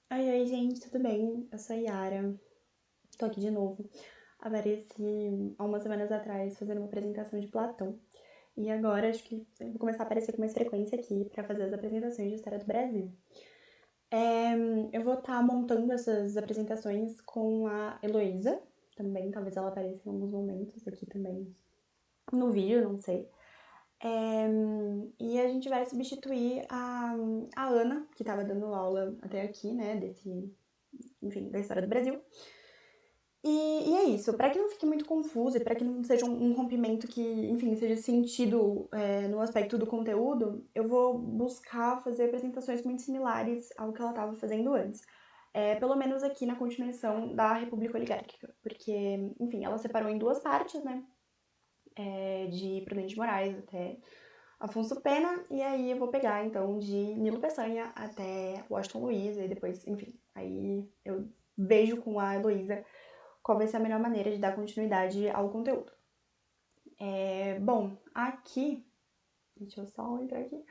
Oi, gente, tudo bem? Eu sou a Yara, tô aqui de novo. Apareci há umas semanas atrás fazendo uma apresentação de Platão. E agora acho que eu vou começar a aparecer com mais frequência aqui para fazer as apresentações de História do Brasil. É, eu vou estar montando essas apresentações com a Heloísa também, talvez ela apareça em alguns momentos aqui também no vídeo, não sei. É, e a gente vai substituir a Ana, que estava dando aula até aqui, né, enfim, da história do Brasil. E é isso, para que não fique muito confuso e para que não seja um rompimento que, enfim, seja sentido no aspecto do conteúdo, eu vou buscar fazer apresentações muito similares ao que ela estava fazendo antes. Pelo menos aqui na continuação da República Oligárquica, porque, enfim, ela separou em duas partes, né? De Prudente de Moraes até Afonso Pena, e aí eu vou pegar, então, de Nilo Peçanha até Washington Luiz, e depois, enfim, aí eu vejo com a Heloísa qual vai ser a melhor maneira de dar continuidade ao conteúdo. Bom, aqui, deixa eu só entrar aqui.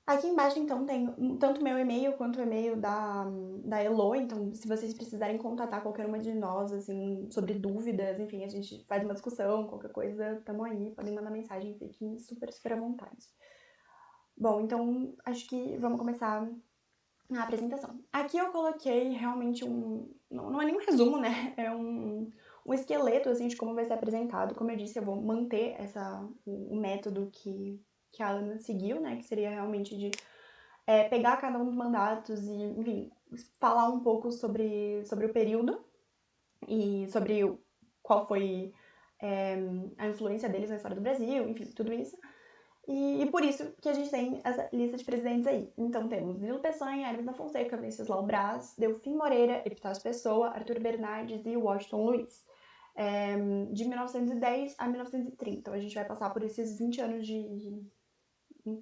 Aqui embaixo, então, tem tanto meu e-mail quanto o e-mail da Elo. Então, se vocês precisarem contatar qualquer uma de nós, assim, sobre dúvidas, enfim, a gente faz uma discussão, qualquer coisa, tamo aí, podem mandar mensagem, fiquem super, super à vontade. Bom, então, acho que vamos começar a apresentação. Aqui eu coloquei realmente não é nem um resumo, né? É um esqueleto, assim, de como vai ser apresentado. Como eu disse, eu vou manter o método que a Ana seguiu, né? Que seria realmente de pegar cada um dos mandatos e, enfim, falar um pouco sobre o período e sobre qual foi a influência deles na história do Brasil, enfim, tudo isso. E por isso que a gente tem essa lista de presidentes aí. Então temos Nilo Peçanha, Hermes da Fonseca, Venceslau Braz, Delfim Moreira, Epitácio Pessoa, Arthur Bernardes e Washington Luiz. De 1910 a 1930. Então a gente vai passar por esses 20 anos de.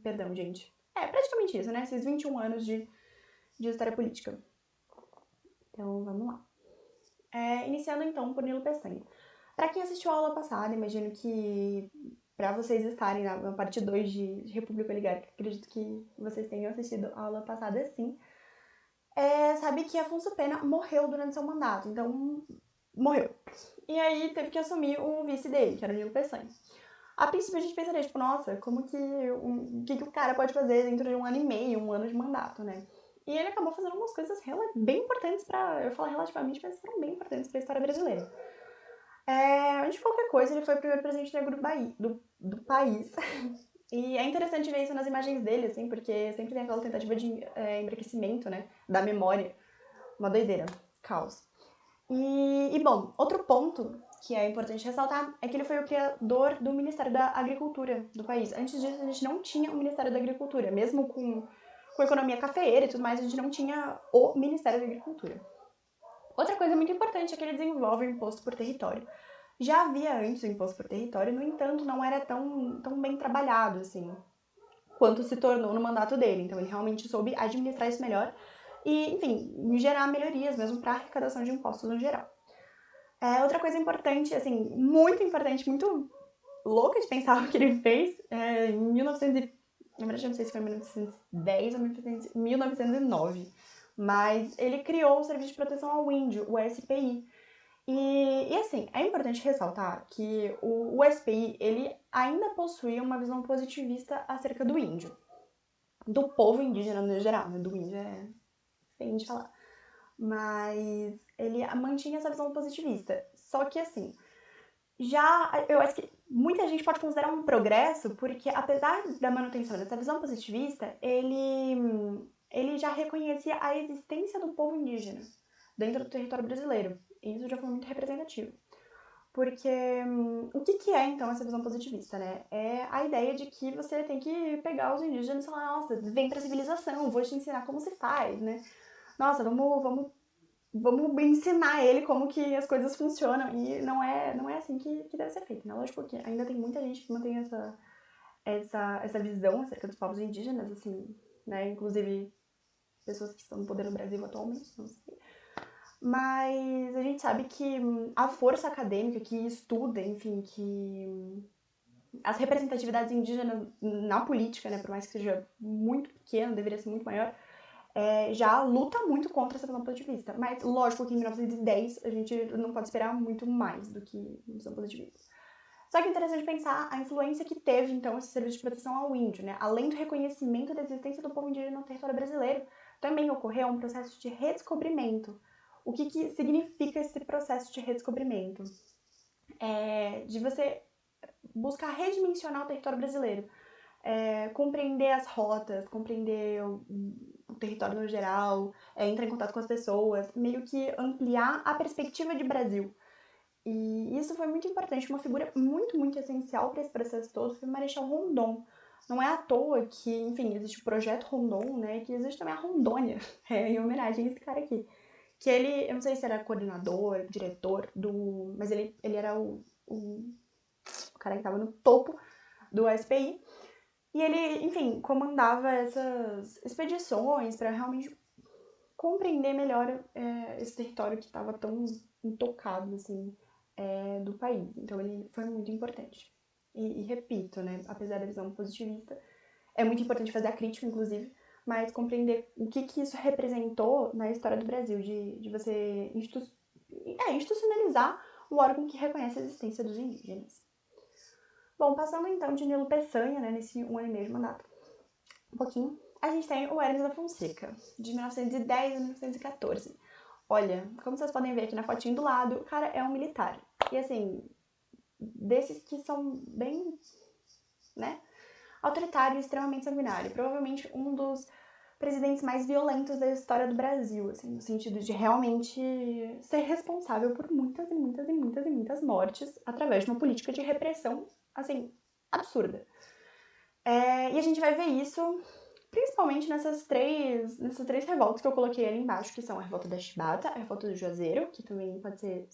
Perdão, gente. Praticamente isso, né? Esses 21 anos de história política. Então vamos lá. Iniciando então por Nilo Peçanha. Para quem assistiu a aula passada, imagino que para vocês estarem na parte 2 de República Oligárquica, acredito que vocês tenham assistido a aula passada sim, sabe que Afonso Pena morreu durante seu mandato, então morreu. E aí teve que assumir o vice dele, que era o Nilo Peçanha. A princípio a gente pensaria, tipo, nossa, como que o que o cara pode fazer dentro de um ano e meio, um ano de mandato, né? E ele acabou fazendo umas coisas bem importantes eu falo relativamente, mas foram bem importantes para a história brasileira. Antes de qualquer coisa, ele foi o primeiro presidente negro do país. E é interessante ver isso nas imagens dele, assim, porque sempre tem aquela tentativa de embranquecimento, né, da memória. Uma doideira. Caos. Bom, outro ponto que é importante ressaltar é que ele foi o criador do Ministério da Agricultura do país. Antes disso, a gente não tinha o Ministério da Agricultura. Mesmo com economia cafeeira e tudo mais, a gente não tinha o Ministério da Agricultura. Outra coisa muito importante é que ele desenvolve o imposto por território. Já havia antes o imposto por território, no entanto, não era tão bem trabalhado assim quanto se tornou no mandato dele. Então, ele realmente soube administrar isso melhor e, enfim, gerar melhorias mesmo para a arrecadação de impostos no geral. Outra coisa importante, assim, muito importante, muito louca de pensar o que ele fez em 1900. Na verdade, eu não sei se foi 1910 ou 1909. Mas ele criou o Serviço de Proteção ao Índio, o SPI, assim, é importante ressaltar que o SPI, ele ainda possuía uma visão positivista acerca do índio. Do povo indígena no geral, né? Do índio é feio de falar. Mas ele mantinha essa visão positivista. Só que, assim, eu acho que muita gente pode considerar um progresso, porque apesar da manutenção dessa visão positivista, ele já reconhecia a existência do povo indígena dentro do território brasileiro. E isso já foi muito representativo. Porque o que é, então, essa visão positivista, né? É a ideia de que você tem que pegar os indígenas e falar, nossa, vem pra civilização, vou te ensinar como se faz, né? Nossa, vamos ensinar ele como que as coisas funcionam. E não é assim que deve ser feito, né? Lógico que ainda tem muita gente que mantém essa visão acerca dos povos indígenas, assim, né? Inclusive pessoas que estão no poder no Brasil atualmente, não sei. Mas a gente sabe que a força acadêmica que estuda, enfim, que as representatividades indígenas na política, né, por mais que seja muito pequena, deveria ser muito maior, já luta muito contra essa visão positivista. Mas lógico que em 1910 a gente não pode esperar muito mais do que visão positivista. Só que é interessante pensar a influência que teve, então, esse serviço de proteção ao índio, né? Além do reconhecimento da existência do povo indígena no território brasileiro, também ocorreu um processo de redescobrimento. O que significa esse processo de redescobrimento? De você buscar redimensionar o território brasileiro. Compreender as rotas, compreender o território no geral, entrar em contato com as pessoas, meio que ampliar a perspectiva de Brasil. E isso foi muito importante. Uma figura muito, muito essencial para esse processo todo foi o Marechal Rondon. Não é à toa que, enfim, existe o Projeto Rondon, né, que existe também a Rondônia, em homenagem a esse cara aqui. Que ele, eu não sei se era coordenador, diretor mas ele era o cara que estava no topo do SPI. E ele, enfim, comandava essas expedições para realmente compreender melhor esse território que estava tão intocado, assim, do país. Então ele foi muito importante. E repito, né, apesar da visão positivista, é muito importante fazer a crítica, inclusive, mas compreender o que isso representou na história do Brasil, de você institucionalizar um órgão que reconhece a existência dos indígenas. Bom, passando então de Nilo Peçanha, né, nesse 1 ano e meio de mandato, um pouquinho, a gente tem o Hermes da Fonseca, de 1910 a 1914. Olha, como vocês podem ver aqui na fotinho do lado, o cara é um militar. E assim, desses que são bem, né, autoritário e extremamente sanguinário. Provavelmente um dos presidentes mais violentos da história do Brasil, assim, no sentido de realmente ser responsável por muitas e muitas e muitas e muitas mortes através de uma política de repressão, assim, absurda. E a gente vai ver isso principalmente nessas três revoltas que eu coloquei ali embaixo, que são a revolta da Chibata, a revolta do Juazeiro, que também pode ser...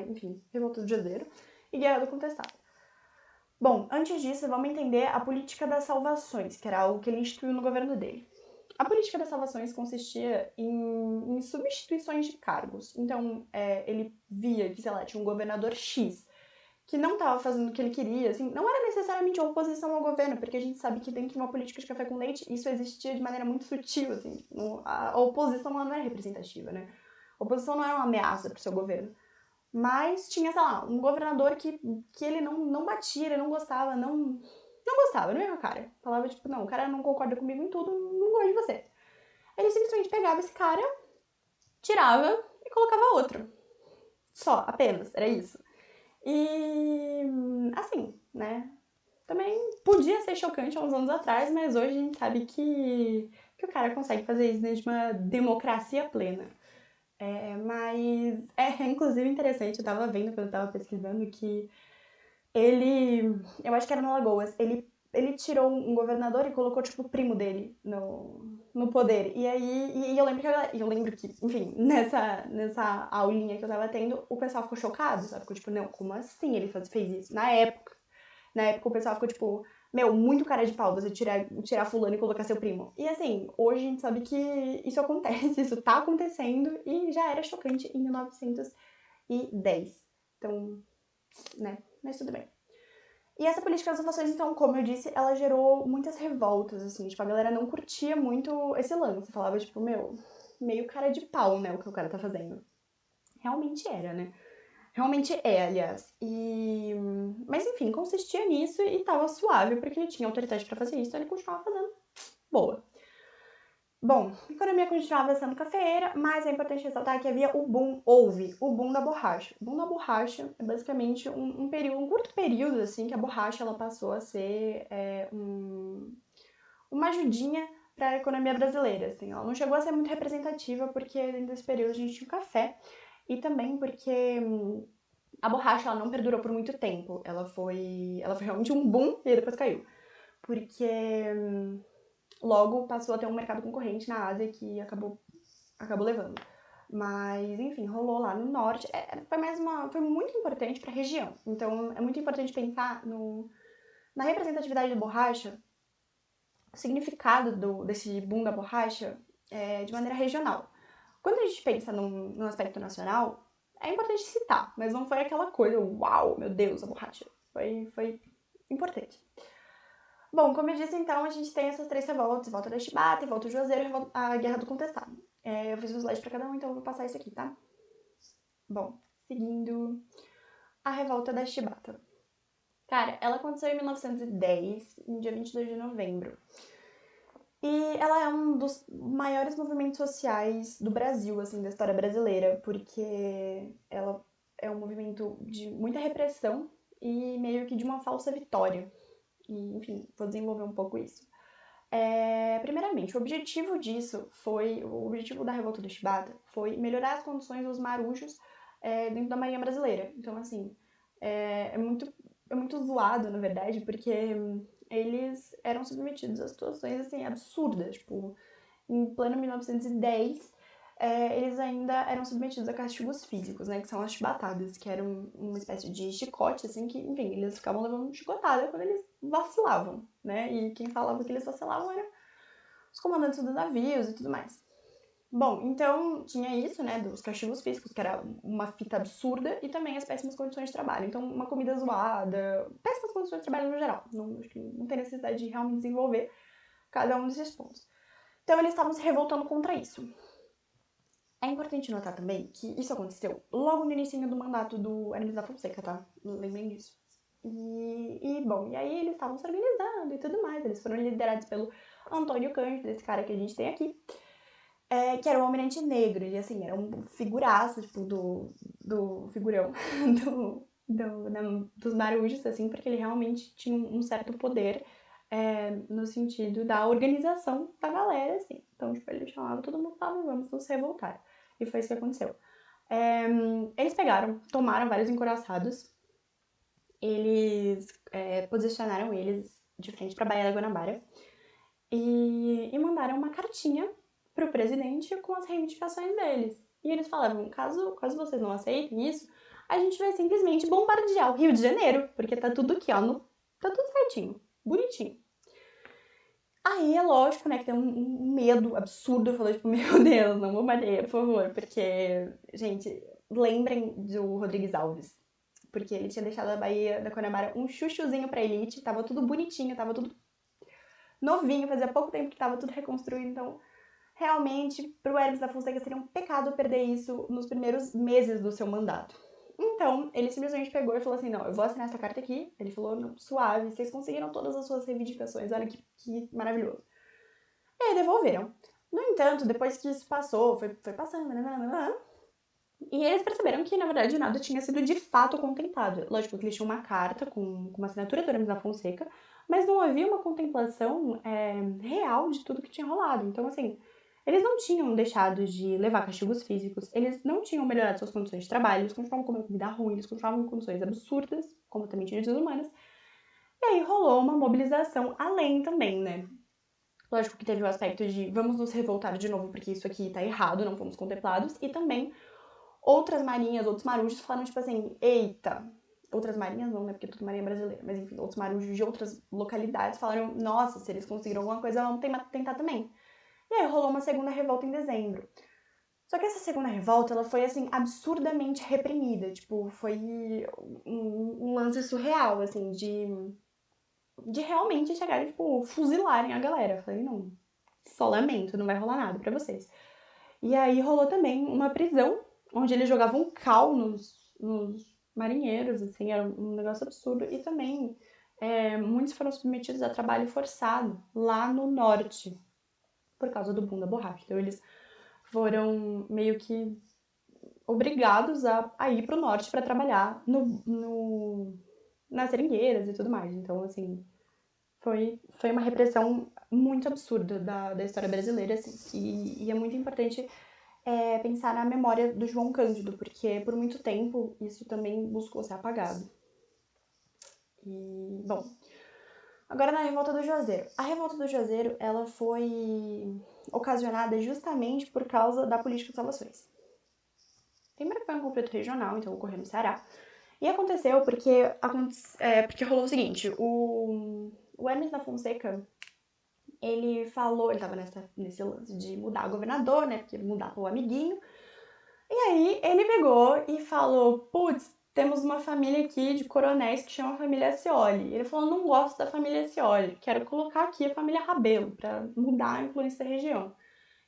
enfim, revolta do Juazeiro, e Guerra do Contestado. Bom, antes disso, vamos entender a política das salvações, que era algo que ele instituiu no governo dele. A política das salvações consistia em substituições de cargos. Então, ele via que, sei lá, tinha um governador X que não estava fazendo o que ele queria, assim, não era necessariamente uma oposição ao governo, porque a gente sabe que dentro de uma política de café com leite, isso existia de maneira muito sutil, assim, a oposição não é representativa, né? A oposição não é uma ameaça para o seu governo. Mas tinha, sei lá, um governador que ele não batia, ele não gostava, não gostava, não era o cara. Falava, tipo, não, o cara não concorda comigo em tudo, não gosto de você. Ele simplesmente pegava esse cara, tirava e colocava outro. Só, apenas, era isso. E, assim, né, também podia ser chocante há uns anos atrás, mas hoje a gente sabe que o cara consegue fazer isso dentro de uma democracia plena. Mas inclusive interessante, eu tava vendo quando eu tava pesquisando que eu acho que era no Alagoas, ele tirou um governador e colocou, tipo, o primo dele no poder. E aí, eu lembro que, enfim, nessa aulinha que eu tava tendo, o pessoal ficou chocado, sabe? Ficou tipo, não, como assim ele fez isso? Na época o pessoal ficou tipo, meu, muito cara de pau você tirar fulano e colocar seu primo. E assim, hoje a gente sabe que isso acontece, isso tá acontecendo e já era chocante em 1910. Então, né, mas tudo bem. E essa política das votações, então, como eu disse, ela gerou muitas revoltas, assim, tipo, a galera não curtia muito esse lance, falava, tipo, meu, meio cara de pau, né, o que o cara tá fazendo. Realmente era, né? Realmente aliás. Mas enfim, consistia nisso e tava suave, porque ele tinha autoridade pra fazer isso, então ele continuava fazendo. Boa. Bom, a economia continuava sendo cafeeira, mas é importante ressaltar que houve o boom da borracha. O boom da borracha é basicamente um curto período, assim, que a borracha ela passou a ser uma ajudinha para a economia brasileira, assim. Ela não chegou a ser muito representativa porque dentro desse período a gente tinha o café e também porque a borracha ela não perdurou por muito tempo. Ela foi realmente um boom e depois caiu. Porque logo passou a ter um mercado concorrente na Ásia que acabou levando. Mas, enfim, rolou lá no norte. Foi muito importante para a região. Então, é muito importante pensar na representatividade da borracha, o significado desse boom da borracha de maneira regional. Quando a gente pensa no aspecto nacional, é importante citar, mas não foi aquela coisa, uau, meu Deus, a borracha. Foi importante. Bom, como eu disse, então, a gente tem essas três revoltas, revolta da Chibata, revolta do Juazeiro e a Guerra do Contestado. Eu fiz um slide pra cada um, então eu vou passar isso aqui, tá? Bom, seguindo a revolta da Chibata. Cara, ela aconteceu em 1910, no dia 22 de novembro. E ela é um dos maiores movimentos sociais do Brasil, assim, da história brasileira, porque ela é um movimento de muita repressão e meio que de uma falsa vitória. E, enfim, vou desenvolver um pouco isso. Primeiramente, o objetivo da Revolta do Chibata foi melhorar as condições dos marujos dentro da Marinha Brasileira. Então, assim, é muito zoado, na verdade, porque eles eram submetidos a situações, assim, absurdas. Tipo, em pleno 1910, eles ainda eram submetidos a castigos físicos, né? Que são as chibatadas, que eram uma espécie de chicote, assim, que, enfim, eles ficavam levando chicotada quando eles vacilavam, né? E quem falava que eles vacilavam eram os comandantes dos navios e tudo mais. Bom, então tinha isso, né, dos castigos físicos, que era uma fita absurda, e também as péssimas condições de trabalho. Então, uma comida zoada, péssimas condições de trabalho no geral. Não, acho que não tem necessidade de realmente desenvolver cada um desses pontos. Então, eles estavam se revoltando contra isso. É importante notar também que isso aconteceu logo no início do mandato do Hermes da Fonseca, tá? Lembrem disso. Bom, e aí eles estavam se organizando e tudo mais. Eles foram liderados pelo Antônio Cândido, esse cara que a gente tem aqui, que era um almirante negro. E assim, era um figuraço, tipo, do figurão dos marujos, assim, porque ele realmente tinha um certo poder no sentido da organização da galera, assim. Então, tipo, ele chamava todo mundo e falava, vamos nos revoltar. E foi isso que aconteceu. Eles pegaram, tomaram vários encouraçados, eles posicionaram eles de frente para a Baía da Guanabara e mandaram uma cartinha pro presidente com as reivindicações deles. E eles falavam, caso vocês não aceitem isso, a gente vai simplesmente bombardear o Rio de Janeiro, porque tá tudo aqui, ó, tá tudo certinho, bonitinho. Aí é lógico, né, que tem um medo absurdo, falou, tipo, meu Deus, não bombardeia, por favor, porque, gente, lembrem do Rodrigues Alves, porque ele tinha deixado a Baía da Guanabara um chuchuzinho pra elite, tava tudo bonitinho, tava tudo novinho, fazia pouco tempo que tava tudo reconstruído, então realmente pro Hermes da Fonseca seria um pecado perder isso nos primeiros meses do seu mandato. Então, ele simplesmente pegou e falou assim, não, eu vou assinar essa carta aqui. Ele falou, não, suave, vocês conseguiram todas as suas reivindicações, olha que maravilhoso. E aí devolveram. No entanto, depois que isso passou, foi passando, e eles perceberam que, na verdade, nada tinha sido de fato contemplado. Lógico que eles tinham uma carta com uma assinatura do Hermes da Fonseca, mas não havia uma contemplação real de tudo que tinha rolado. Então, assim, eles não tinham deixado de levar castigos físicos, eles não tinham melhorado suas condições de trabalho, eles continuavam comendo comida ruim, eles continuavam em condições absurdas, completamente desumanas. E aí rolou uma mobilização além também, né? Lógico que teve o aspecto de vamos nos revoltar de novo porque isso aqui tá errado, não fomos contemplados, e também outras marinhas, outros marujos falaram, tipo assim, eita, outras marinhas não, né, porque tudo marinha brasileira, mas enfim, outros marujos de outras localidades falaram, nossa, se eles conseguiram alguma coisa, vamos tentar também. E aí rolou uma segunda revolta em dezembro. Só que essa segunda revolta, ela foi, assim, absurdamente reprimida, tipo, foi um lance surreal, assim, de realmente chegarem, tipo, fuzilarem a galera. Eu falei, não, só lamento, não vai rolar nada pra vocês. E aí rolou também uma prisão, onde eles jogavam cal nos marinheiros, assim, era um negócio absurdo. E também muitos foram submetidos a trabalho forçado lá no norte, por causa do boom da borracha. Então eles foram meio que obrigados a ir pro norte para trabalhar nas seringueiras e tudo mais. Então, assim, foi uma repressão muito absurda da história brasileira, assim. E é muito importante pensar na memória do João Cândido, porque por muito tempo isso também buscou ser apagado. E, bom, agora na Revolta do Juazeiro. A Revolta do Juazeiro, ela foi ocasionada justamente por causa da política de salvações. Primeiro que foi um conflito regional, então ocorreu no Ceará. E aconteceu porque rolou o seguinte, o Hermes da Fonseca, ele falou, ele tava nesse lance de mudar o governador, né, porque mudar o amiguinho. E aí ele pegou e falou, putz, temos uma família aqui de coronéis que chama a família Scioli. Ele falou, não gosto da família Scioli, quero colocar aqui a família Rabelo, para mudar a influência da região.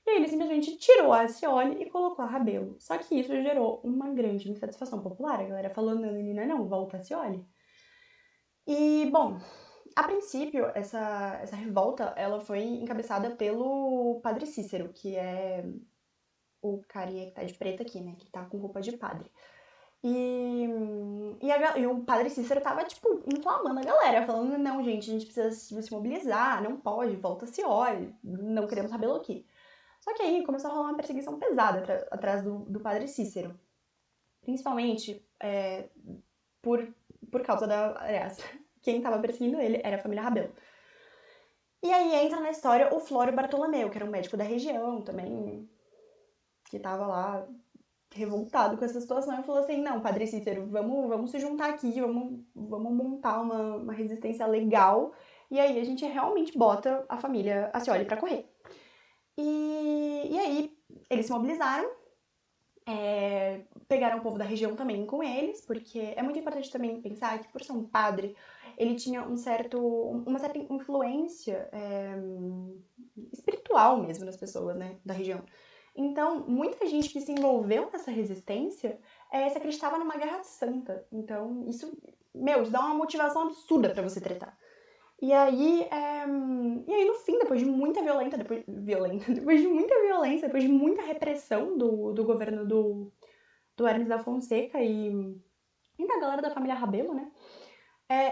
E aí ele simplesmente tirou a Scioli e colocou a Rabelo. Só que isso gerou uma grande insatisfação popular. A galera falou, não, menina, não, volta a Scioli. E, bom, a princípio, essa revolta, ela foi encabeçada pelo Padre Cícero, que é o carinha que tá de preto aqui, né, que tá com roupa de padre. E o Padre Cícero tava, tipo, inflamando a galera, falando, não, gente, a gente precisa se mobilizar, não pode, volta a Scioli, não queremos Rabelo aqui. Só que aí começou a rolar uma perseguição pesada atrás do Padre Cícero. Principalmente por causa da... Aliás, quem tava perseguindo ele era a família Rabelo. E aí entra na história o Flório Bartolomeu, que era um médico da região também, que tava lá revoltado com essa situação e falou assim, não, Padre Cícero, vamos se juntar aqui, vamos montar uma resistência legal e aí a gente realmente bota a família Scioli pra correr. E aí eles se mobilizaram, pegaram o povo da região também com eles, porque é muito importante também pensar que por ser um padre, ele tinha uma certa influência espiritual mesmo nas pessoas, né, da região. Então, muita gente que se envolveu nessa resistência se acreditava numa guerra santa. Então, isso dá uma motivação absurda pra você tretar. E aí, no fim, depois de muita violência, depois de muita violência, depois de muita repressão do governo do Hermes da Fonseca e da galera da família Rabelo, né?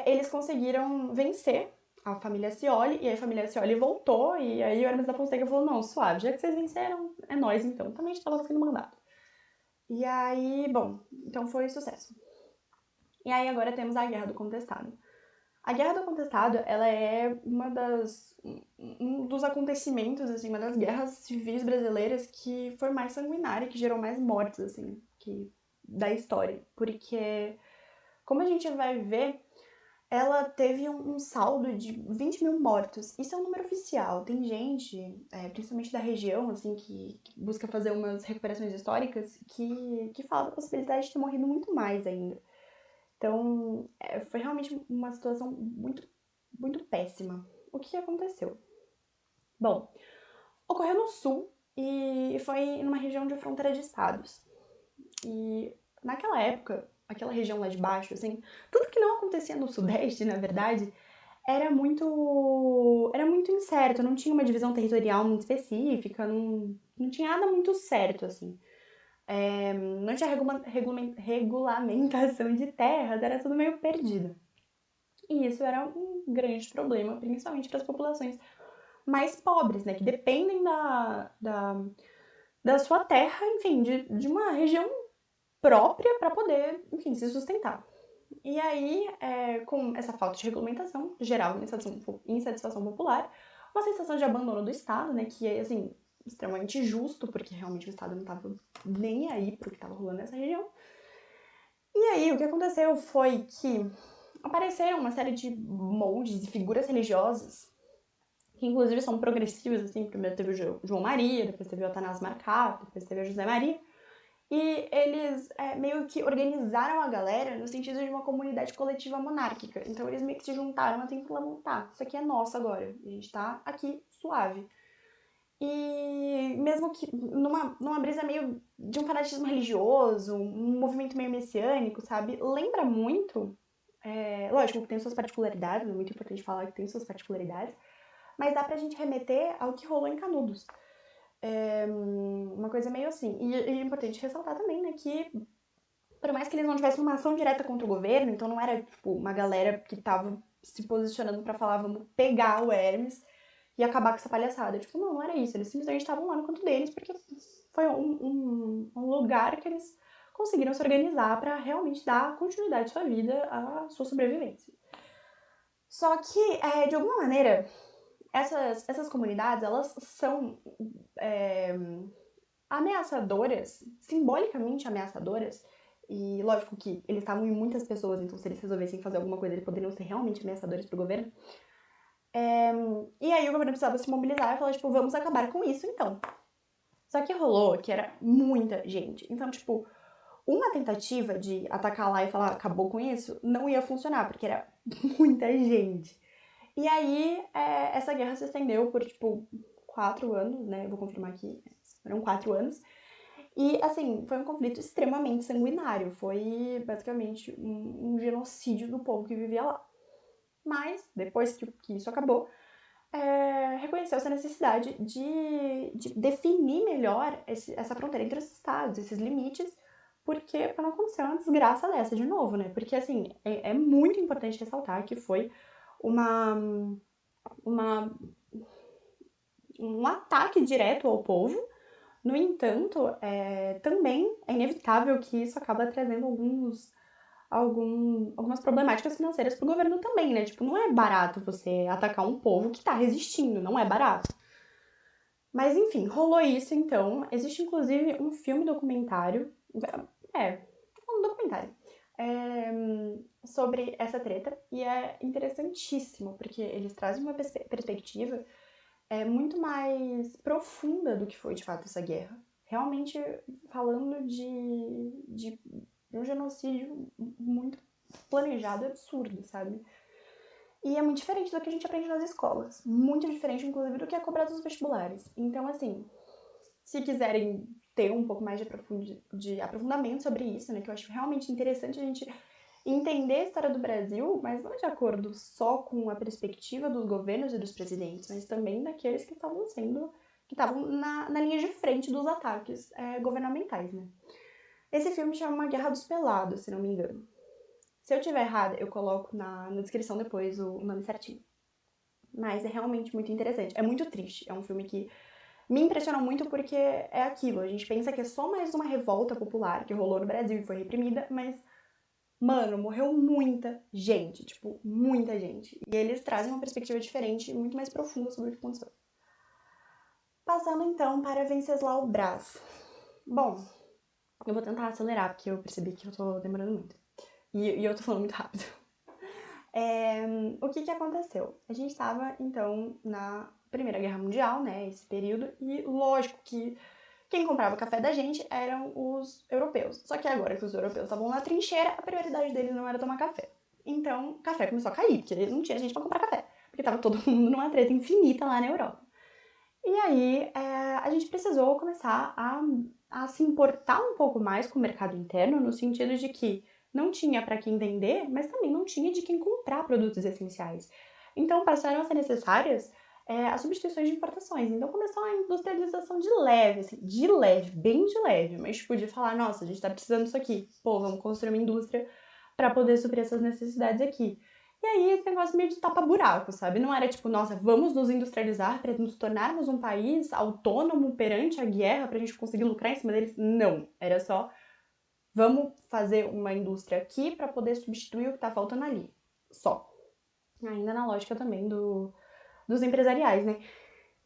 Eles conseguiram vencer a família Scioli, e aí a família Scioli voltou, e aí o Hermes da Fonseca falou, não, suave, já que vocês venceram, é nós então. Também estava sendo mandado. E aí, bom, então foi sucesso. E aí agora temos a Guerra do Contestado. A Guerra do Contestado, ela é um dos acontecimentos, assim, uma das guerras civis brasileiras que foi mais sanguinária, que gerou mais mortes, assim, da história. Porque, como a gente vai ver, ela teve um saldo de 20 mil mortos. Isso é um número oficial. Tem gente, principalmente da região, assim, que busca fazer umas recuperações históricas, que fala da possibilidade de ter morrido muito mais ainda. Então, foi realmente uma situação muito, muito péssima. O que aconteceu? Bom, ocorreu no sul e foi numa região de fronteira de estados. E naquela época, aquela região lá de baixo, assim, tudo que não acontecia no sudeste, na verdade, era muito incerto, não tinha uma divisão territorial muito específica, não tinha nada muito certo, assim. Não tinha regulamentação de terras, era tudo meio perdido. E isso era um grande problema, principalmente para as populações mais pobres, né, que dependem da sua terra, enfim, de uma região própria para poder, enfim, se sustentar. E aí, com essa falta de regulamentação, gerava insatisfação popular, uma sensação de abandono do Estado, né, que é, assim, extremamente justo, porque realmente o Estado não estava nem aí pro que estava rolando nessa região. E aí, o que aconteceu foi que apareceram uma série de moldes e figuras religiosas, que inclusive são progressivas, assim, primeiro teve o João Maria, depois teve o Atanásio Marcato, depois teve o José Maria, e eles meio que organizaram a galera no sentido de uma comunidade coletiva monárquica. Então eles meio que se juntaram assim e falaram, tá, isso aqui é nosso agora, a gente tá aqui suave. E mesmo que numa brisa meio de um fanatismo religioso, um movimento meio messiânico, sabe? Lembra muito, lógico que tem suas particularidades, é muito importante falar que tem suas particularidades, mas dá pra gente remeter ao que rolou em Canudos. Uma coisa meio assim. E é importante ressaltar também, né, que por mais que eles não tivessem uma ação direta contra o governo, então não era, tipo, uma galera que tava se posicionando pra falar, vamos pegar o Hermes e acabar com essa palhaçada. Tipo, não era isso. Eles simplesmente estavam lá no canto deles, porque foi um lugar que eles conseguiram se organizar pra realmente dar continuidade à sua vida, à sua sobrevivência. Só que, de alguma maneira, essas comunidades, elas são ameaçadoras, simbolicamente ameaçadoras, e lógico que eles estavam em muitas pessoas, então se eles resolvessem fazer alguma coisa, eles poderiam ser realmente ameaçadores pro governo. E aí o governo precisava se mobilizar e falar, tipo, vamos acabar com isso então. Só que rolou que era muita gente. Então, tipo, uma tentativa de atacar lá e falar acabou com isso não ia funcionar, porque era muita gente. E aí, essa guerra se estendeu por, tipo, 4 anos, né? Eu vou confirmar aqui, foram 4 anos. E, assim, foi um conflito extremamente sanguinário. Foi, basicamente, um genocídio do povo que vivia lá. Mas, depois que isso acabou, reconheceu-se a necessidade de definir melhor essa fronteira entre os estados, esses limites, porque para não acontecer uma desgraça dessa de novo, né? Porque, assim, é muito importante ressaltar que foi uma, uma, um ataque direto ao povo. No entanto, também é inevitável que isso acaba trazendo algumas problemáticas financeiras para o governo também, né? Tipo, não é barato você atacar um povo que está resistindo, não é barato. Mas enfim, rolou isso então. Existe inclusive um filme documentário, um documentário, sobre essa treta, e é interessantíssimo, porque eles trazem uma perspectiva muito mais profunda do que foi de fato essa guerra. Realmente falando de um genocídio muito planejado e absurdo, sabe? E é muito diferente do que a gente aprende nas escolas. Muito diferente, inclusive, do que é cobrado nos vestibulares. Então, assim, se quiserem ter um pouco mais de aprofundamento sobre isso, né, que eu acho realmente interessante a gente entender a história do Brasil, mas não de acordo só com a perspectiva dos governos e dos presidentes, mas também daqueles que estavam na linha de frente dos ataques governamentais, né. Esse filme chama Guerra dos Pelados, se não me engano. Se eu tiver errada, eu coloco na descrição depois o nome certinho. Mas é realmente muito interessante. É muito triste. É um filme que me impressionou muito porque é aquilo. A gente pensa que é só mais uma revolta popular que rolou no Brasil e foi reprimida, mas, mano, morreu muita gente. Tipo, muita gente. E eles trazem uma perspectiva diferente e muito mais profunda sobre o que aconteceu. Passando então para Venceslau Braz. Bom, eu vou tentar acelerar porque eu percebi que eu tô demorando muito. E eu tô falando muito rápido. O que aconteceu? A gente estava, então, na Primeira Guerra Mundial, né, esse período, e lógico que quem comprava café da gente eram os europeus. Só que agora que os europeus estavam na trincheira, a prioridade deles não era tomar café. Então, o café começou a cair, porque não tinha gente pra comprar café, porque tava todo mundo numa treta infinita lá na Europa. E aí, a gente precisou começar a se importar um pouco mais com o mercado interno, no sentido de que não tinha para quem vender, mas também não tinha de quem comprar produtos essenciais. Então passaram a ser necessárias as substituições de importações. Então começou a industrialização de leve, assim, de leve, bem de leve, mas tipo de falar, nossa, a gente tá precisando disso aqui, pô, vamos construir uma indústria para poder suprir essas necessidades aqui. E aí esse negócio meio de tapa-buraco, sabe? Não era tipo, nossa, vamos nos industrializar para nos tornarmos um país autônomo perante a guerra pra gente conseguir lucrar em cima deles. Não, era só vamos fazer uma indústria aqui para poder substituir o que tá faltando ali. Só. Ainda na lógica também dos empresariais, né?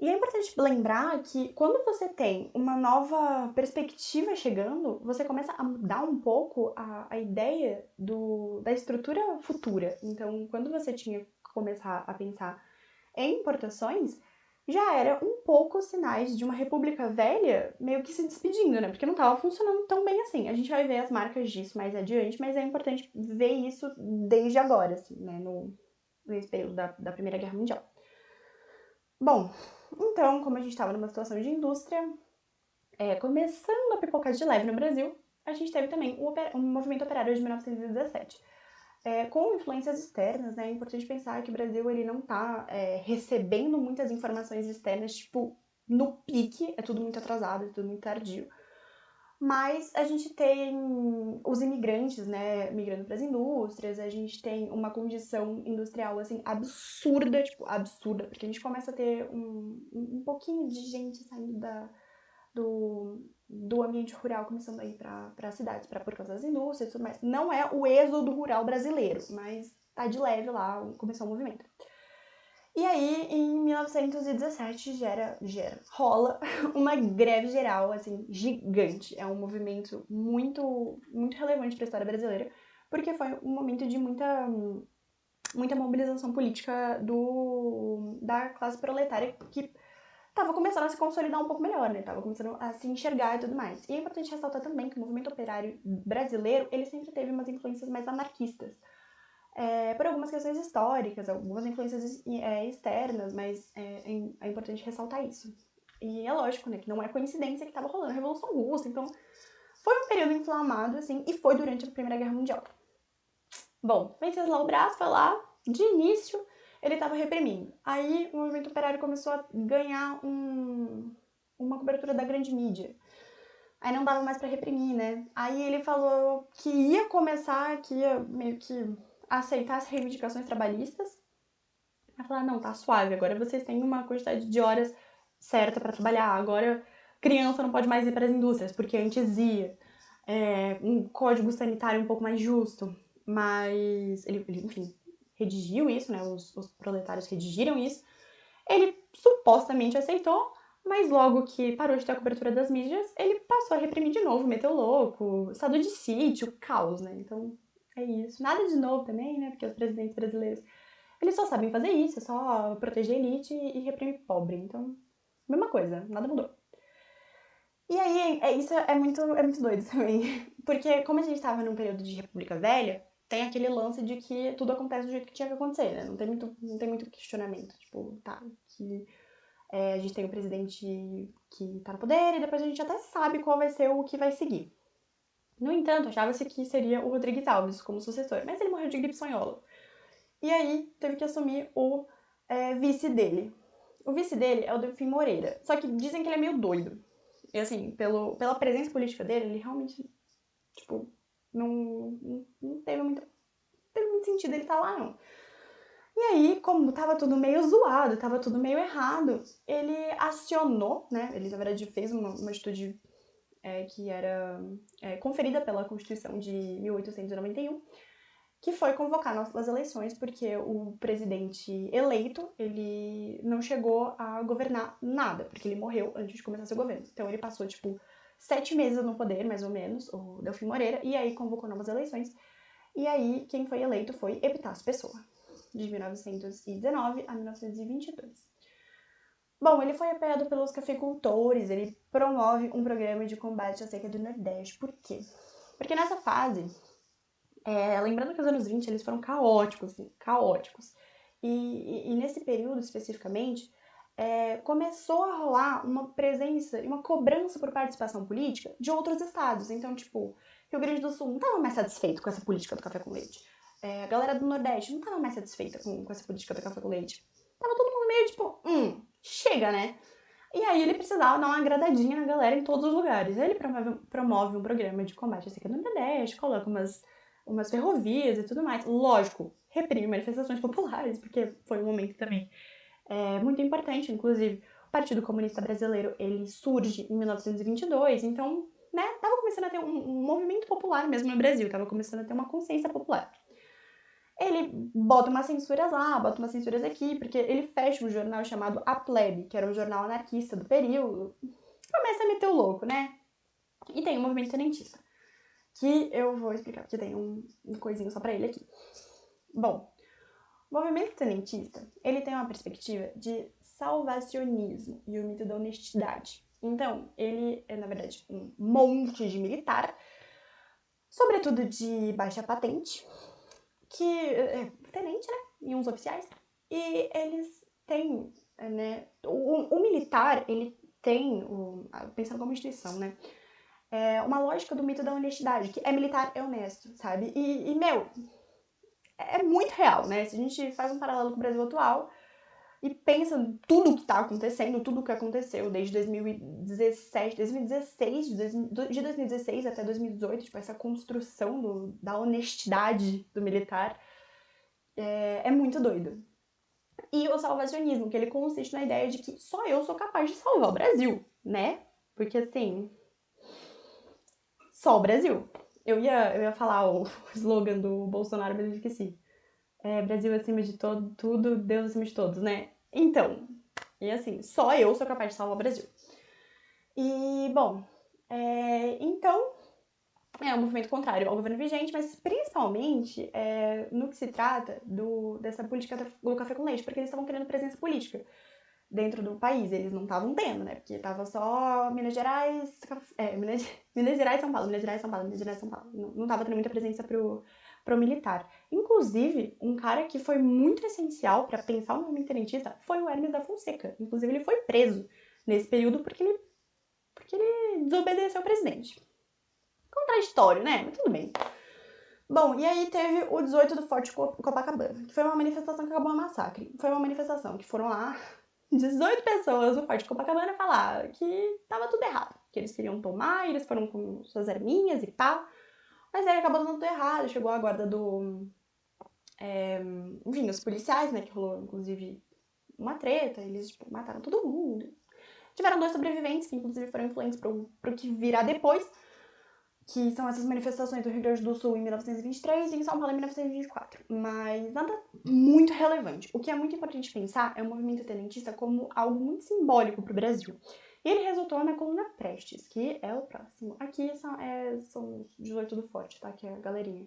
E é importante lembrar que quando você tem uma nova perspectiva chegando, você começa a mudar um pouco a ideia da estrutura futura. Então, quando você tinha que começar a pensar em importações, já era um pouco sinais de uma república velha meio que se despedindo, né? Porque não estava funcionando tão bem assim. A gente vai ver as marcas disso mais adiante, mas é importante ver isso desde agora, assim, né? Nesse período da Primeira Guerra Mundial. Bom, então, como a gente estava numa situação de indústria, começando a pipocar de leve no Brasil, a gente teve também um movimento operário de 1917. Com influências externas, né, é importante pensar que o Brasil ele não está recebendo muitas informações externas, tipo, no pique, é tudo muito atrasado, é tudo muito tardio. Mas a gente tem os imigrantes, né, migrando para as indústrias, a gente tem uma condição industrial, assim, absurda, tipo, absurda, porque a gente começa a ter um pouquinho de gente saindo do ambiente rural, começando a ir para as cidades, por causa das indústrias e tudo mais. Não é o êxodo rural brasileiro, mas tá de leve lá, começou o movimento. E aí, em 1917, rola uma greve geral, assim, gigante. É um movimento muito, muito relevante para a história brasileira, porque foi um momento de muita mobilização política da classe proletária que tava começando a se consolidar um pouco melhor, né? Tava começando a se enxergar e tudo mais. E é importante ressaltar também que o movimento operário brasileiro, ele sempre teve umas influências mais anarquistas. Por algumas questões históricas, algumas influências externas, mas é importante ressaltar isso. E é lógico, né, que não é coincidência que estava rolando a Revolução Russa, então foi um período inflamado, assim, e foi durante a Primeira Guerra Mundial. Bom, Venceslau Braz foi lá, de início ele estava reprimindo. Aí o movimento operário começou a ganhar uma cobertura da grande mídia. Aí não dava mais para reprimir, né? Aí ele falou que ia começar, que ia meio que aceitar as reivindicações trabalhistas. Aí falar, não, tá suave, agora vocês têm uma quantidade de horas certa para trabalhar, agora criança não pode mais ir para as indústrias, porque antes ia. Um código sanitário um pouco mais justo, mas ele enfim, redigiu isso, né? Os proletários redigiram isso. Ele supostamente aceitou, mas logo que parou de ter a cobertura das mídias, ele passou a reprimir de novo, meteu louco, estado de sítio, caos, né? Então é isso. Nada de novo também, né? Porque os presidentes brasileiros, eles só sabem fazer isso, é só proteger a elite e reprimir pobre. Então, mesma coisa, nada mudou. E aí, isso é muito doido também. Porque como a gente estava num período de República Velha, tem aquele lance de que tudo acontece do jeito que tinha que acontecer, né? Não tem muito questionamento. Tipo, tá, que a gente tem o presidente que tá no poder e depois a gente até sabe qual vai ser o que vai seguir. No entanto, achava-se que seria o Rodrigues Alves como sucessor, mas ele morreu de gripe espanhola. E aí, teve que assumir o vice dele. O vice dele é o Delfim Moreira. Só que dizem que ele é meio doido. E assim, pela presença política dele, ele realmente, tipo, não teve muito sentido ele estar lá, não. E aí, como tava tudo meio zoado, tava tudo meio errado, ele acionou, né? Ele, na verdade, fez uma atitude que era conferida pela Constituição de 1891, que foi convocar novas eleições, porque o presidente eleito, ele não chegou a governar nada, porque ele morreu antes de começar seu governo. Então ele passou, tipo, 7 meses no poder, mais ou menos, o Delfim Moreira, e aí convocou novas eleições. E aí quem foi eleito foi Epitácio Pessoa, de 1919 a 1922. Bom, ele foi apoiado pelos cafeicultores, ele promove um programa de combate à seca do Nordeste. Por quê? Porque nessa fase, lembrando que os anos 20 eles foram caóticos, assim, caóticos. E nesse período especificamente, começou a rolar uma presença e uma cobrança por participação política de outros estados. Então, tipo, Rio Grande do Sul não estava mais satisfeito com essa política do café com leite. A galera do Nordeste não estava mais satisfeita com essa política do café com leite. Tava todo mundo meio tipo, chega, né? E aí ele precisava dar uma agradadinha na galera em todos os lugares. Aí ele promove um programa de combate à seca do Nordeste, coloca umas ferrovias e tudo mais. Lógico, reprime manifestações populares, porque foi um momento também muito importante, inclusive. O Partido Comunista Brasileiro, ele surge em 1922, então, né, tava começando a ter um movimento popular mesmo no Brasil, tava começando a ter uma consciência popular. Ele bota umas censuras lá, bota umas censuras aqui, porque ele fecha um jornal chamado A Plebe, que era um jornal anarquista do período. Começa a meter o louco, né? E tem o movimento tenentista, que eu vou explicar, porque tem um coisinho só pra ele aqui. Bom, o movimento tenentista, ele tem uma perspectiva de salvacionismo e o mito da honestidade. Então, ele é, na verdade, um monte de militar, sobretudo de baixa patente, que é tenente, né? E uns oficiais. E eles têm, né? O militar, ele tem, pensando como instituição, né? Uma lógica do mito da honestidade, que é militar é honesto, sabe? Meu, é muito real, né? Se a gente faz um paralelo com o Brasil atual e pensa em tudo que tá acontecendo, tudo que aconteceu desde 2017, 2016, de 2016 até 2018, tipo, essa construção da honestidade do militar, é muito doido. E o salvacionismo, que ele consiste na ideia de que só eu sou capaz de salvar o Brasil, né? Porque assim, só o Brasil. Eu ia falar o slogan do Bolsonaro, mas eu esqueci. Brasil acima de tudo, Deus acima de todos, né? Então, e assim, só eu sou capaz de salvar o Brasil. E, bom, então, é um movimento contrário ao governo vigente, mas principalmente no que se trata dessa política do café com leite, porque eles estavam querendo presença política. dentro do país. Eles não estavam tendo, né? Porque tava só Minas Gerais, Minas Gerais, São Paulo, Minas Gerais, São Paulo, Minas Gerais, São Paulo. Não tava tendo muita presença pro militar. Inclusive, um cara que foi muito essencial para pensar o movimento tenentista foi o Hermes da Fonseca. Inclusive, ele foi preso nesse período porque ele desobedeceu ao presidente. Contraditório, né? Mas tudo bem. Bom, e aí teve o 18 do Forte Copacabana, que foi uma manifestação que acabou um massacre. Foi uma manifestação que foram lá 18 pessoas do Forte Copacabana falar que tava tudo errado, que eles queriam tomar, eles foram com suas arminhas e tal, mas aí acabou dando tudo errado, chegou a guarda enfim, os policiais, né, que rolou inclusive uma treta, eles tipo, mataram todo mundo. Tiveram 2 sobreviventes, que inclusive foram influentes pro que virá depois, que são essas manifestações do Rio Grande do Sul em 1923 e em São Paulo em 1924. Mas nada muito relevante. O que é muito importante pensar é o movimento tenentista como algo muito simbólico para o Brasil. E ele resultou na Coluna Prestes, que é o próximo. Aqui são os 18 do Forte, tá? Que é a galerinha.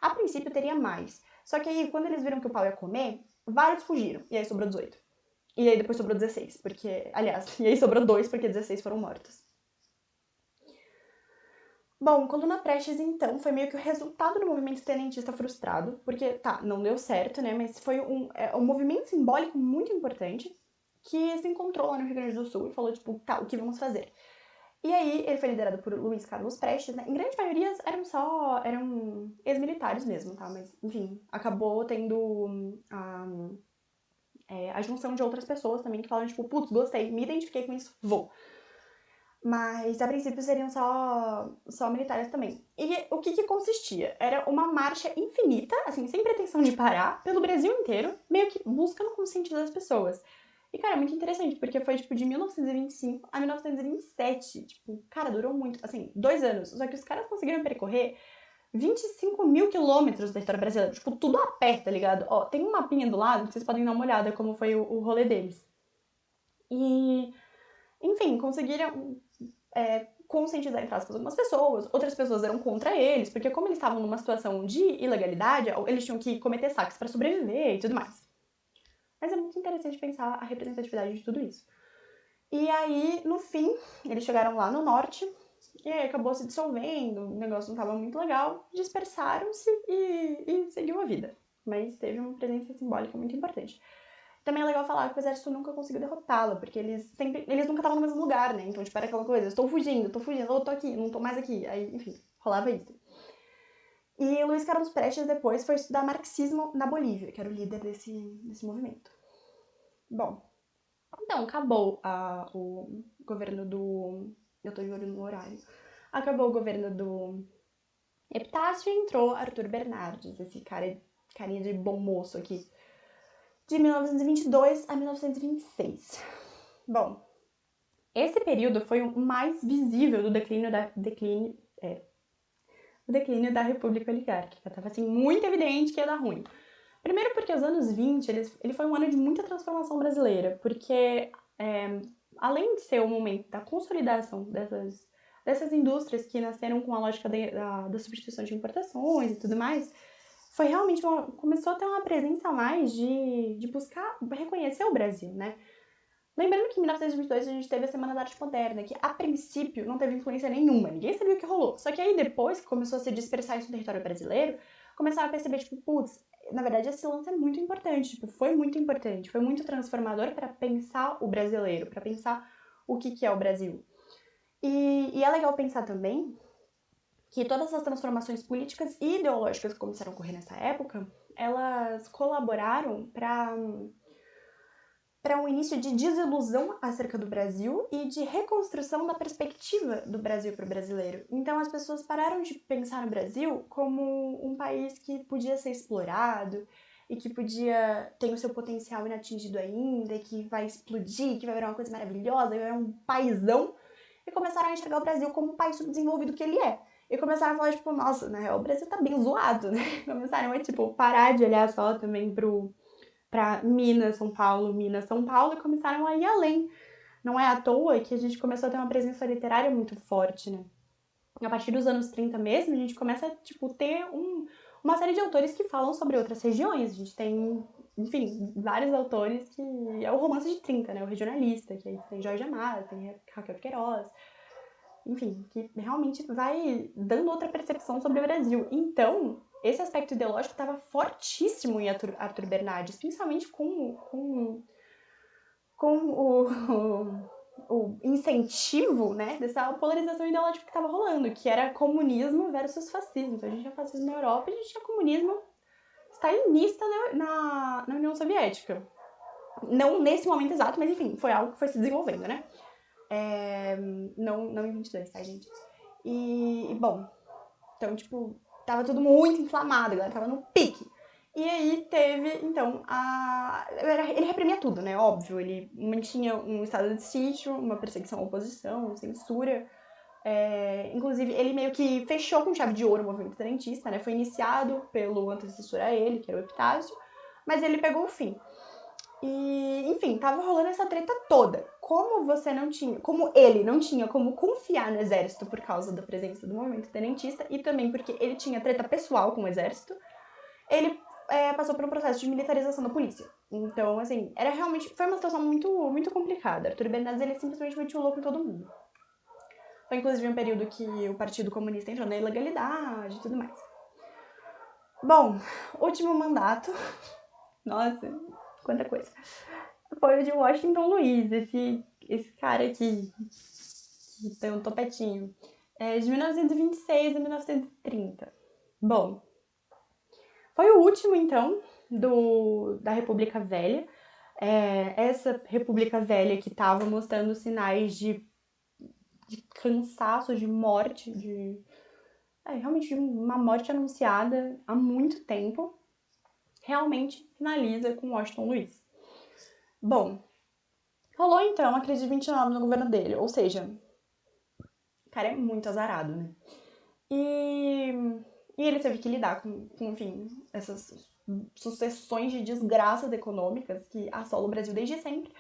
A princípio teria mais. Só que aí, quando eles viram que o pau ia comer, vários fugiram. E aí sobrou 18. E aí depois sobrou 16, porque... Aliás, e aí sobrou 2, porque 16 foram mortos. Bom, Coluna Prestes, então, foi meio que o resultado do movimento tenentista frustrado, porque, tá, não deu certo, né, mas foi um movimento simbólico muito importante que se encontrou lá no Rio Grande do Sul e falou, tipo, tá, o que vamos fazer? E aí, ele foi liderado por Luiz Carlos Prestes, né, em grande maioria eram ex-militares mesmo, tá, mas, enfim, acabou tendo a junção de outras pessoas também que falam, tipo, putz, gostei, me identifiquei com isso, vou. Mas a princípio seriam só militares também. E o que consistia? Era uma marcha infinita, assim, sem pretensão de parar, pelo Brasil inteiro, meio que buscando conscientizar as pessoas. E, cara, é muito interessante, porque foi, tipo, de 1925 a 1927. Tipo, cara, durou muito, assim, 2 anos. Só que os caras conseguiram percorrer 25 mil quilômetros da história brasileira. Tipo, tudo a pé, tá ligado? Ó, tem um mapinha do lado, que vocês podem dar uma olhada como foi o rolê deles. E, enfim, conseguiram conscientizar, entre aspas, algumas pessoas, outras pessoas eram contra eles, porque como eles estavam numa situação de ilegalidade, eles tinham que cometer saques para sobreviver e tudo mais. Mas é muito interessante pensar a representatividade de tudo isso. E aí, no fim, eles chegaram lá no norte, e aí acabou se dissolvendo, o negócio não estava muito legal, dispersaram-se e seguiu a vida. Mas teve uma presença simbólica muito importante. Também é legal falar que o exército nunca conseguiu derrotá-la, porque eles nunca estavam no mesmo lugar, né? Então, tipo, era aquela coisa, estou fugindo, eu tô aqui, não tô mais aqui. Aí, enfim, rolava isso. E Luiz Carlos Prestes depois foi estudar marxismo na Bolívia, que era o líder desse movimento. Bom, então acabou o governo do... Eu tô de olho no horário. Acabou o governo do Epitácio e entrou Arthur Bernardes, esse carinha de bom moço aqui, de 1922 a 1926. Bom, esse período foi o mais visível do declínio da República Oligárquica. Estava assim, muito evidente que ia dar ruim. Primeiro porque os anos 20, ele foi um ano de muita transformação brasileira, porque além de ser o momento da consolidação dessas indústrias que nasceram com a lógica da substituição de importações e tudo mais, foi realmente começou a ter uma presença a mais de buscar reconhecer o Brasil, né? Lembrando que em 1922 a gente teve a Semana da Arte Moderna, que a princípio não teve influência nenhuma, ninguém sabia o que rolou. Só que aí depois que começou a se dispersar isso no território brasileiro, começaram a perceber, tipo, putz, na verdade esse lance é muito importante, tipo, foi muito importante, foi muito transformador para pensar o brasileiro, para pensar o que é o Brasil. E é legal pensar também que todas as transformações políticas e ideológicas que começaram a ocorrer nessa época, elas colaboraram para um início de desilusão acerca do Brasil e de reconstrução da perspectiva do Brasil para o brasileiro. Então as pessoas pararam de pensar no Brasil como um país que podia ser explorado e que podia ter o seu potencial inatingido ainda, que vai explodir, que vai virar uma coisa maravilhosa, vai virar um paizão, e começaram a enxergar o Brasil como um país subdesenvolvido que ele é. E começaram a falar, tipo, nossa, na real, o Brasil tá bem zoado, né? Começaram a, tipo, parar de olhar só também para Minas, São Paulo, e começaram a ir além. Não é à toa que a gente começou a ter uma presença literária muito forte, né? A partir dos anos 30 mesmo, a gente começa a, tipo, ter uma série de autores que falam sobre outras regiões. A gente tem enfim, vários autores que é o Romance de 30, né? O regionalista, que aí tem Jorge Amado, tem Raquel de Queiroz, enfim, que realmente vai dando outra percepção sobre o Brasil. Então, esse aspecto ideológico estava fortíssimo em Arthur Bernardes, principalmente com o incentivo, né, dessa polarização ideológica que estava rolando, que era comunismo versus fascismo. Então a gente tinha fascismo na Europa e a gente tinha comunismo stalinista na União Soviética. Não nesse momento exato, mas enfim, foi algo que foi se desenvolvendo, né? Não em 22, tá, gente? Bom, então, tipo, tava tudo muito inflamado, a galera tava no pique. E aí teve, então, ele reprimia tudo, né? Óbvio, ele mantinha um estado de sítio, uma perseguição à oposição, censura. Inclusive, ele meio que fechou com chave de ouro o movimento tenentista, né? Foi iniciado pelo antecessor a ele, que era o Epitácio, mas ele pegou o fim. E, enfim, tava rolando essa treta toda. Como ele não tinha como confiar no exército por causa da presença do movimento tenentista e também porque ele tinha treta pessoal com o exército, ele passou por um processo de militarização da polícia. Então, assim, foi uma situação muito, muito complicada. Arthur Bernardes, ele simplesmente metiu o louco em todo mundo. Foi, inclusive, um período que o Partido Comunista entrou na ilegalidade e tudo mais. Bom, último mandato. Nossa, quanta coisa. Foi o de Washington Luiz, esse cara aqui, que tem um topetinho. De 1926 a 1930. Bom, foi o último, então, da República Velha. Essa República Velha que estava mostrando sinais de cansaço, de morte, realmente de uma morte anunciada há muito tempo, realmente finaliza com Washington Luiz. Bom, rolou então a crise de 29 no governo dele, ou seja, o cara é muito azarado, né? E ele teve que lidar com, enfim, essas sucessões de desgraças econômicas que assolam o Brasil desde sempre.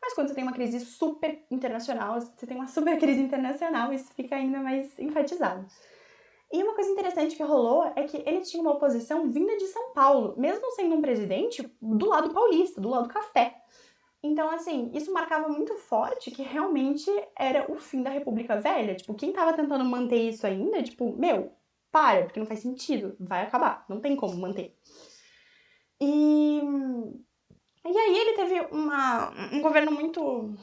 Mas quando você tem uma crise super internacional, você tem uma super crise internacional, isso fica ainda mais enfatizado. E uma coisa interessante que rolou é que ele tinha uma oposição vinda de São Paulo, mesmo sendo um presidente do lado paulista, do lado do café. Então, assim, isso marcava muito forte que realmente era o fim da República Velha. Tipo, quem tava tentando manter isso ainda, tipo, meu, para, porque não faz sentido, vai acabar, não tem como manter. E aí ele teve um governo muito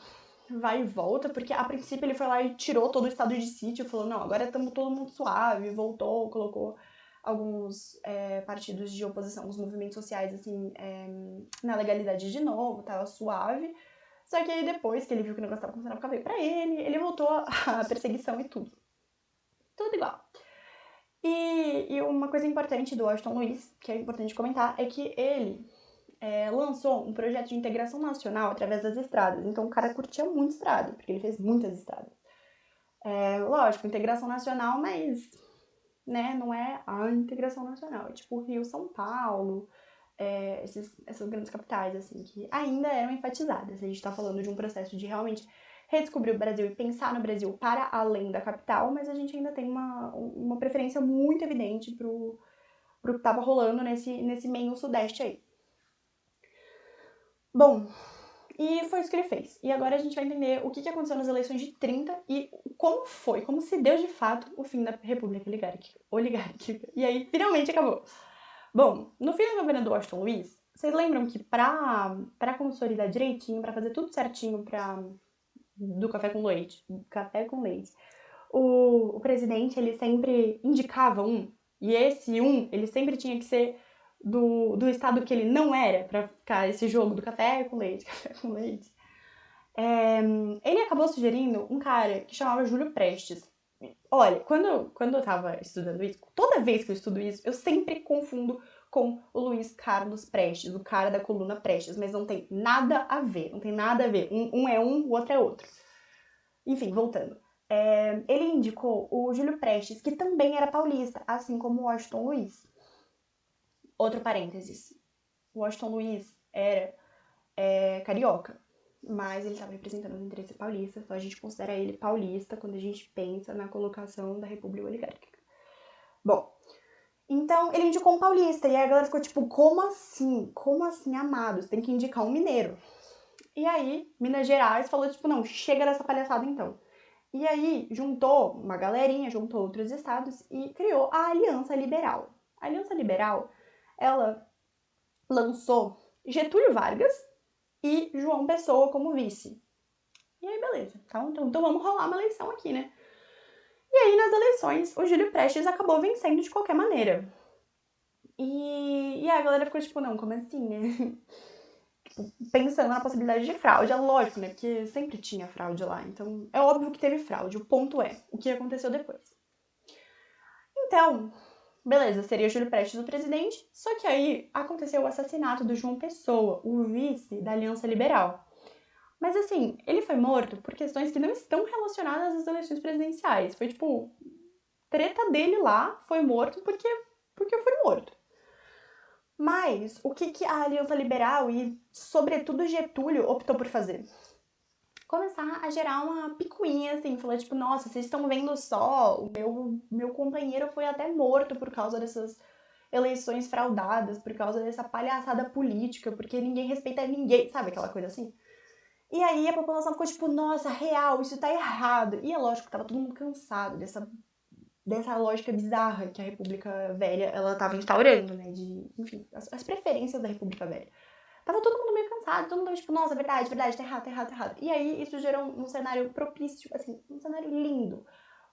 vai e volta, porque a princípio ele foi lá e tirou todo o estado de sítio, falou, não, agora estamos todo mundo suave, voltou, colocou alguns partidos de oposição, os movimentos sociais, assim, na legalidade de novo, tava suave. Só que aí depois que ele viu que o negócio tava começando a ficar feio pra ele voltou a perseguição e tudo. Tudo igual. E uma coisa importante do Washington Luiz, que é importante comentar, é que ele lançou um projeto de integração nacional através das estradas. Então o cara curtia muito estrada, porque ele fez muitas estradas. Lógico, integração nacional, mas né, não é a integração nacional. É tipo Rio, São Paulo, essas grandes capitais, assim, que ainda eram enfatizadas. A gente tá falando de um processo de realmente redescobrir o Brasil e pensar no Brasil para além da capital, mas a gente ainda tem uma preferência muito evidente pro que tava rolando nesse meio sudeste aí. Bom, e foi isso que ele fez. E agora a gente vai entender o que aconteceu nas eleições de 30 e como se deu de fato o fim da República Oligárquica. E aí, finalmente acabou. Bom, no fim do governo do Washington Luiz, vocês lembram que pra consolidar direitinho, pra fazer tudo certinho do café com leite, o presidente, ele sempre indicava e esse ele sempre tinha que ser do estado que ele não era, pra ficar esse jogo do café com leite, café com leite. Ele acabou sugerindo um cara que chamava Júlio Prestes. Olha, quando eu tava estudando isso, toda vez que eu estudo isso, eu sempre confundo com o Luiz Carlos Prestes, o cara da coluna Prestes, mas não tem nada a ver, não tem nada a ver. Um é um, o outro é outro. Enfim, voltando. Ele indicou o Júlio Prestes, que também era paulista, assim como o Washington Luiz. Outro parênteses. O Washington Luiz era carioca, mas ele estava representando os interesses paulistas, então a gente considera ele paulista quando a gente pensa na colocação da República Oligárquica. Bom, Então, ele indicou um paulista. E aí a galera ficou tipo, como assim? Como assim, amado? Você tem que indicar um mineiro. E aí, Minas Gerais falou, tipo, não, chega dessa palhaçada então. E aí, juntou uma galerinha, juntou outros estados e criou a Aliança Liberal. A Aliança Liberal, ela lançou Getúlio Vargas e João Pessoa como vice. E aí, beleza. Então vamos rolar uma eleição aqui, né? E aí, nas eleições, o Júlio Prestes acabou vencendo de qualquer maneira. E a galera ficou tipo, não, como assim, né? Pensando na possibilidade de fraude. É lógico, né? Porque sempre tinha fraude lá. Então, é óbvio que teve fraude. O ponto é o que aconteceu depois. Então, beleza, seria Júlio Prestes o presidente, só que aí aconteceu o assassinato do João Pessoa, o vice da Aliança Liberal. Mas assim, ele foi morto por questões que não estão relacionadas às eleições presidenciais. Foi tipo, treta dele lá, foi morto porque foi morto. Mas o que a Aliança Liberal e, sobretudo, Getúlio optou por fazer? Começar a gerar uma picuinha, assim, falar tipo, nossa, vocês estão vendo só, o meu companheiro foi até morto por causa dessas eleições fraudadas, por causa dessa palhaçada política, porque ninguém respeita ninguém, sabe aquela coisa assim? E aí a população ficou tipo, nossa, real, isso tá errado. E é lógico que tava todo mundo cansado dessa lógica bizarra que a República Velha, ela tava instaurando, né, de, enfim, as preferências da República Velha. Tava todo mundo meio cansado, todo mundo tipo, nossa, verdade, verdade, tá errado, tá errado, tá errado. E aí isso gerou um cenário propício, assim, um cenário lindo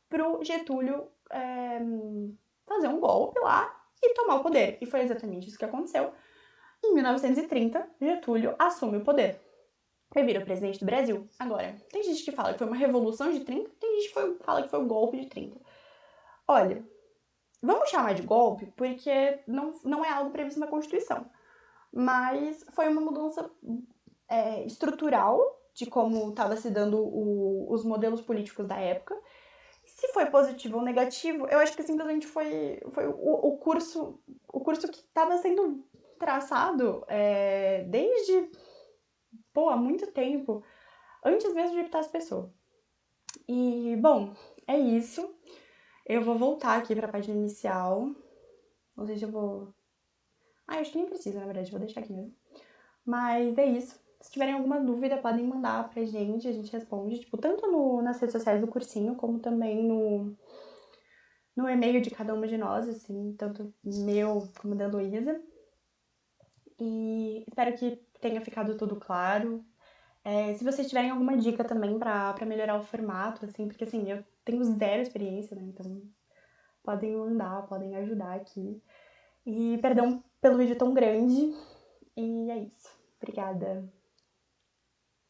pro Getúlio fazer um golpe lá e tomar o poder. E foi exatamente isso que aconteceu. Em 1930, Getúlio assume o poder. Ele vira o presidente do Brasil. Agora, tem gente que fala que foi uma revolução de 30, tem gente que fala que foi um golpe de 30. Olha, vamos chamar de golpe porque não é algo previsto na Constituição. Mas foi uma mudança estrutural de como estava se dando os modelos políticos da época. Se foi positivo ou negativo, eu acho que simplesmente foi o curso que estava sendo traçado desde há muito tempo, antes mesmo de optar as pessoas. E, bom, é isso. Eu vou voltar aqui para a página inicial. Não sei se eu vou. Acho que nem precisa, na verdade, vou deixar aqui mesmo. Mas é isso. Se tiverem alguma dúvida, podem mandar pra gente, a gente responde, tipo, tanto nas redes sociais do cursinho, como também no e-mail de cada uma de nós, assim, tanto meu como da Heloísa. E espero que tenha ficado tudo claro. Se vocês tiverem alguma dica também pra melhorar o formato, assim, porque assim, eu tenho zero experiência, né? Então podem mandar, podem ajudar aqui. E perdão pelo vídeo tão grande. E é isso. Obrigada.